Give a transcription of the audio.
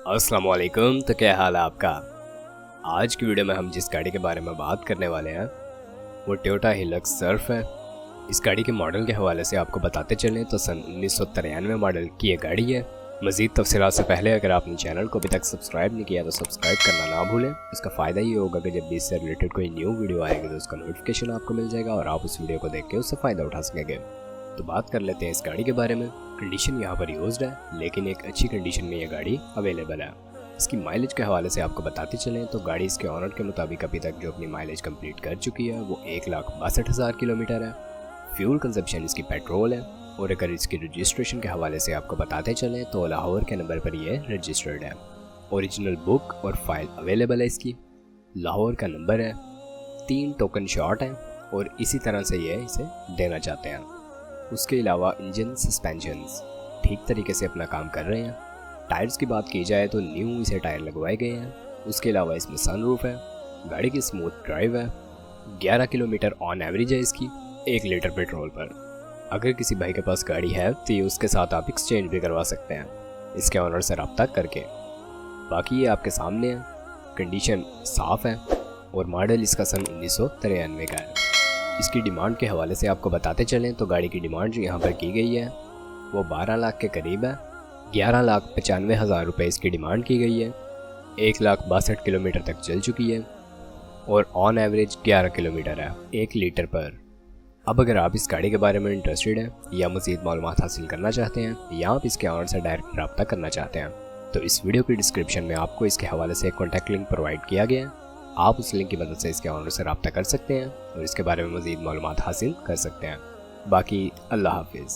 अस्सलाम वालेकुम। तो क्या हाल है आपका। आज की वीडियो में हम जिस गाड़ी के बारे में बात करने वाले हैं वो टोयोटा हिलक्स सर्फ है। इस गाड़ी के मॉडल के हवाले से आपको बताते चलें तो सन 1993 मॉडल की ये गाड़ी है। मज़ीद तफसीलात से पहले अगर आपने चैनल को अभी तक सब्सक्राइब नहीं किया तो सब्सक्राइब करना ना भूलें। इसका फ़ायदा ये होगा कि जब भी इससे रिलेटेड कोई न्यू वीडियो आएगी तो उसका नोटिफिकेशन आपको मिल जाएगा और आप उस वीडियो को देख के उससे फ़ायदा उठा सकेंगे। तो बात कर लेते हैं इस गाड़ी के बारे में। कंडीशन यहाँ पर यूज्ड है लेकिन एक अच्छी कंडीशन में ये गाड़ी अवेलेबल है। इसकी माइलेज के हवाले से आपको बताते चलें तो गाड़ी इसके ऑनर के मुताबिक अभी तक जो अपनी माइलेज कंप्लीट कर चुकी है वो 1,62,000 किलोमीटर है। फ्यूल कंजप्शन इसकी पेट्रोल है। और अगर इसकी रजिस्ट्रेशन के हवाले से आपको बताते चलें तो लाहौर के नंबर पर ये रजिस्टर्ड है। ओरिजिनल बुक और फाइल अवेलेबल है इसकी। लाहौर का नंबर है। 3 टोकन शॉट हैं और इसी तरह से ये इसे देना चाहते हैं। उसके अलावा इंजन सस्पेंशंस ठीक तरीके से अपना काम कर रहे हैं। टायर्स की बात की जाए तो न्यू इसे टायर लगवाए गए हैं। उसके अलावा इसमें सनरूफ है। गाड़ी की स्मूथ ड्राइव है। 11 किलोमीटर ऑन एवरेज है इसकी 1 लीटर पेट्रोल पर। अगर किसी भाई के पास गाड़ी है तो ये उसके साथ आप एक्सचेंज भी करवा सकते हैं इसके ऑनर से रब्ता करके। बाकी ये आपके सामने है। कंडीशन साफ़ है और मॉडल इसका सन 1993 का है। इसकी डिमांड के हवाले से आपको बताते चलें तो गाड़ी की डिमांड जो यहाँ पर की गई है वो 12 लाख के करीब है। 11,95,000 रुपये इसकी डिमांड की गई है। 1,62,000 किलोमीटर तक चल चुकी है और ऑन एवरेज 11 किलोमीटर है 1 लीटर पर। अब अगर आप इस गाड़ी के बारे में इंटरेस्टेड हैं या मज़ीद मालूमात हासिल करना चाहते हैं या आप इसके ऑनर से डायरेक्ट रब्ता करना चाहते हैं तो इस वीडियो की डिस्क्रिप्शन में आपको इसके हवाले से एक कॉन्टैक्ट लिंक प्रोवाइड किया गया है। आप उस लिंक की मदद से इसके ऑनर से रब्ता कर सकते हैं और इसके बारे में मज़ीद मालूमात हासिल कर सकते हैं। बाकी अल्लाह हाफिज़।